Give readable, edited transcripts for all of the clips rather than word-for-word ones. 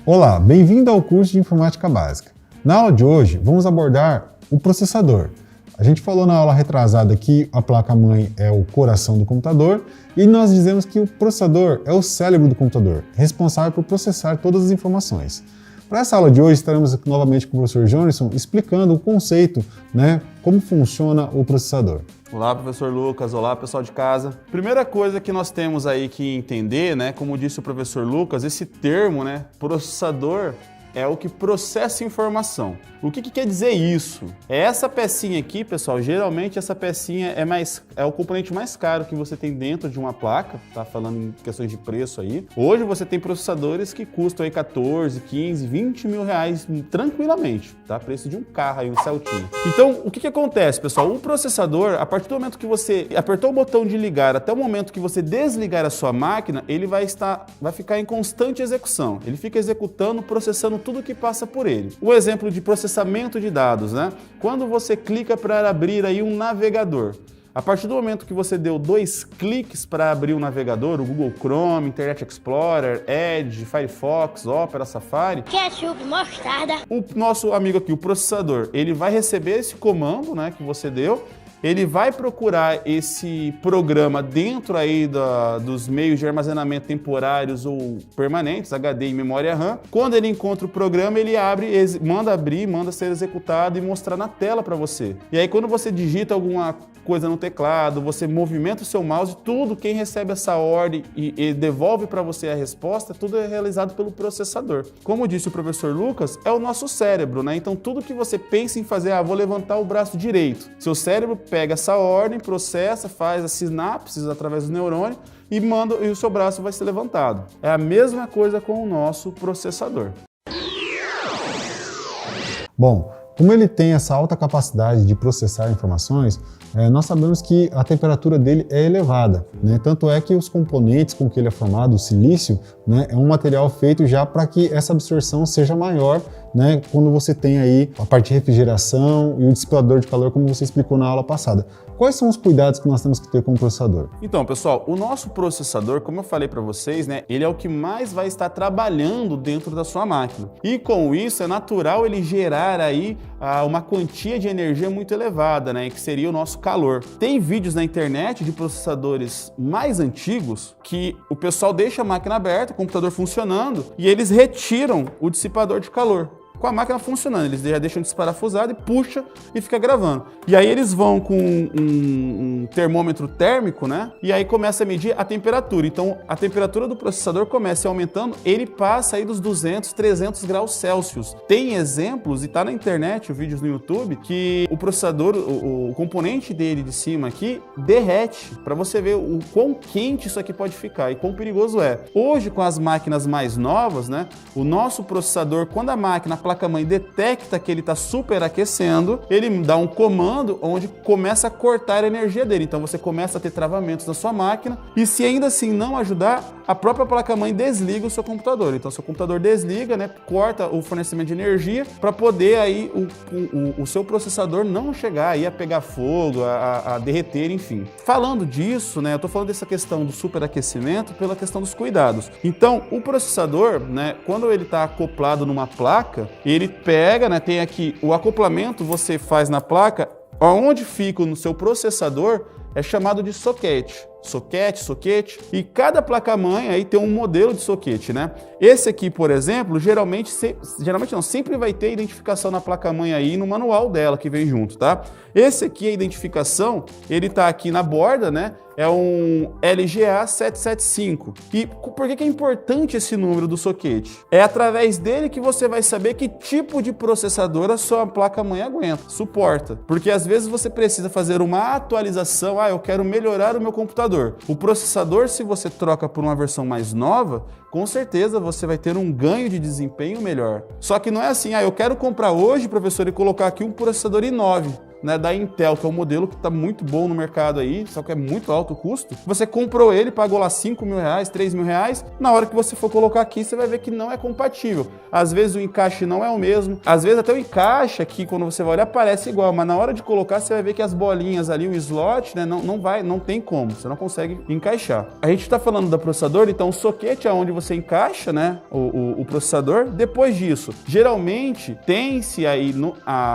Olá, bem-vindo ao curso de Informática Básica. Na aula de hoje, vamos abordar o processador. A gente falou na aula retrasada que a placa-mãe é o coração do computador e nós dizemos que o processador é o cérebro do computador, responsável por processar todas as informações. Para essa aula de hoje, estaremos novamente com o professor Johnson explicando o conceito, como funciona o processador. Olá, professor Lucas. Olá, pessoal de casa. Primeira coisa que nós temos aí que entender, como disse o professor Lucas, esse termo, processador, é o que processa informação. O que quer dizer isso? É essa pecinha aqui, pessoal, geralmente essa pecinha é o componente mais caro que você tem dentro de uma placa, tá falando em questões de preço aí. Hoje você tem processadores que custam aí 14, 15, 20 mil reais tranquilamente, tá? Preço de um carro aí, um Celtinha. Então, o que acontece, pessoal? O processador, a partir do momento que você apertou o botão de ligar até o momento que você desligar a sua máquina, ele vai ficar em constante execução. Ele fica executando, processando tudo que passa por ele. O exemplo de processamento de dados, Quando você clica para abrir aí um navegador, a partir do momento que você deu 2 cliques para abrir o navegador, o Google Chrome, Internet Explorer, Edge, Firefox, Opera, Safari, ketchup, mostarda, o nosso amigo aqui, o processador, ele vai receber esse comando, que você deu. Ele vai procurar esse programa dentro aí dos meios de armazenamento temporários ou permanentes, HD e memória RAM. Quando ele encontra o programa, ele manda ser executado e mostrar na tela para você. E aí, quando você digita alguma coisa no teclado, você movimenta o seu mouse, tudo, quem recebe essa ordem e devolve para você a resposta, tudo é realizado pelo processador. Como disse o professor Lucas, é o nosso cérebro, Então, tudo que você pensa em fazer, vou levantar o braço direito. Seu cérebro pega essa ordem, processa, faz as sinapses através do neurônio e o seu braço vai ser levantado. É a mesma coisa com o nosso processador. Bom, como ele tem essa alta capacidade de processar informações, nós sabemos que a temperatura dele é elevada, Tanto é que os componentes com que ele é formado, o silício, é um material feito já para que essa absorção seja maior, quando você tem aí a parte de refrigeração e o dissipador de calor, como você explicou na aula passada. Quais são os cuidados que nós temos que ter com o processador? Então, pessoal, o nosso processador, como eu falei para vocês, ele é o que mais vai estar trabalhando dentro da sua máquina. E com isso, é natural ele gerar aí uma quantia de energia muito elevada, que seria o nosso calor. Tem vídeos na internet de processadores mais antigos que o pessoal deixa a máquina aberta, o computador funcionando, e eles retiram o dissipador de calor. Com a máquina funcionando, eles já deixam desparafusado e puxa e fica gravando. E aí eles vão com um termômetro térmico, E aí começa a medir a temperatura. Então a temperatura do processador começa aumentando, ele passa aí dos 200, 300 graus Celsius. Tem exemplos, e tá na internet, vídeos no YouTube, que o processador, o componente dele de cima aqui, derrete, para você ver o quão quente isso aqui pode ficar e quão perigoso é. Hoje, com as máquinas mais novas, o nosso processador, quando a placa-mãe detecta que ele está superaquecendo, ele dá um comando onde começa a cortar a energia dele. Então você começa a ter travamentos na sua máquina e, se ainda assim não ajudar, a própria placa-mãe desliga o seu computador. Então seu computador desliga, corta o fornecimento de energia para poder aí o seu processador não chegar aí a pegar fogo, a derreter, enfim. Falando disso, eu estou falando dessa questão do superaquecimento pela questão dos cuidados. Então o processador, quando ele está acoplado numa placa, ele pega, tem aqui o acoplamento, você faz na placa, onde fica no seu processador é chamado de soquete. Soquete, e cada placa-mãe aí tem um modelo de soquete, Esse aqui, por exemplo, sempre vai ter identificação na placa-mãe aí no manual dela que vem junto, tá? Esse aqui, a identificação, ele tá aqui na borda, É um LGA 775. E por que é importante esse número do soquete? É através dele que você vai saber que tipo de processador a sua placa-mãe aguenta, suporta. Porque às vezes você precisa fazer uma atualização, eu quero melhorar o meu computador. O processador, se você troca por uma versão mais nova, com certeza você vai ter um ganho de desempenho melhor. Só que não é assim, eu quero comprar hoje, professor, e colocar aqui um processador i9. né, da Intel, que é um modelo que está muito bom no mercado aí, só que é muito alto o custo. Você comprou ele, pagou lá R$5.000, R$3.000, na hora que você for colocar aqui, você vai ver que não é compatível. Às vezes o encaixe não é o mesmo, às vezes até o encaixe aqui, quando você vai olhar, parece igual, mas na hora de colocar, você vai ver que as bolinhas ali, o slot, né, não tem como, você não consegue encaixar. A gente está falando do processador, então o soquete é onde você encaixa, né, o processador. Depois disso, geralmente tem-se aí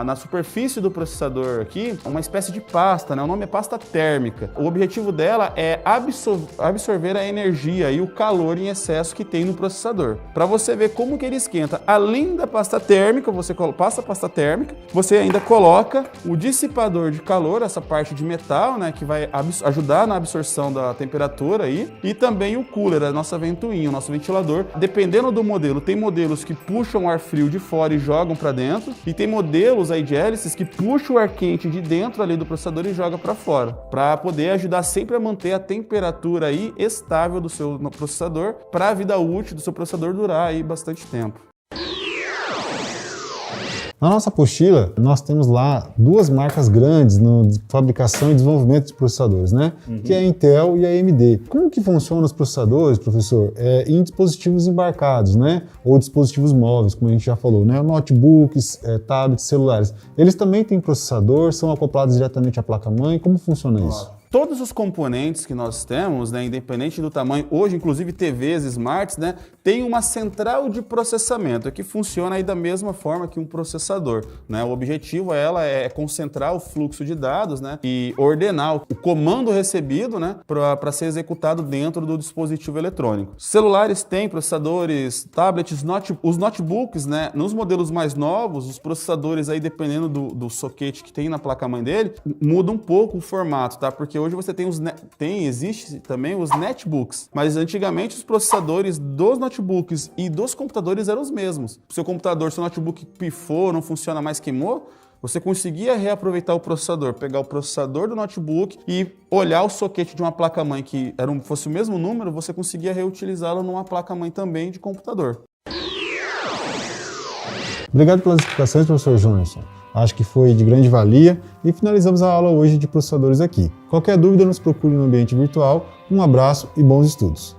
na superfície do processador aqui uma espécie de pasta, né? O nome é pasta térmica. O objetivo dela é absorver a energia e o calor em excesso que tem no processador. Para você ver como que ele esquenta, além da pasta térmica, você passa a pasta térmica, você ainda coloca o dissipador de calor, essa parte de metal, né, que vai ajudar na absorção da temperatura aí, e também o cooler, a nossa ventoinha, o nosso ventilador. Dependendo do modelo, tem modelos que puxam o ar frio de fora e jogam para dentro, e tem modelos aí de hélices que puxam o ar quente de dentro ali do processador e joga para fora, para poder ajudar sempre a manter a temperatura aí estável do seu processador, para a vida útil do seu processador durar aí bastante tempo. Na nossa apostila, nós temos lá duas marcas grandes na fabricação e desenvolvimento de processadores, né? Que é a Intel e a AMD. Como que funcionam os processadores, professor? Em dispositivos embarcados, né? Ou dispositivos móveis, como a gente já falou, né? Notebooks, tablets, celulares. Eles também têm processador, são acoplados diretamente à placa-mãe. Como funciona isso? Todos os componentes que nós temos, né, independente do tamanho, hoje inclusive TVs, smarts, né, tem uma central de processamento que funciona aí da mesma forma que um processador, né? O objetivo é concentrar o fluxo de dados, né, e ordenar o comando recebido, né, para ser executado dentro do dispositivo eletrônico. Celulares têm processadores, tablets, os notebooks, né, nos modelos mais novos, os processadores aí dependendo do soquete que tem na placa-mãe dele, muda um pouco o formato, tá? Porque hoje você existe também os netbooks, mas antigamente os processadores dos notebooks e dos computadores eram os mesmos. Seu notebook pifou, não funciona mais, queimou, você conseguia reaproveitar o processador, pegar o processador do notebook e olhar o soquete de uma placa-mãe que fosse o mesmo número, você conseguia reutilizá-lo numa placa-mãe também de computador. Obrigado pelas explicações, professor Johnson. Acho que foi de grande valia e finalizamos a aula hoje de processadores aqui. Qualquer dúvida, nos procure no ambiente virtual. Um abraço e bons estudos.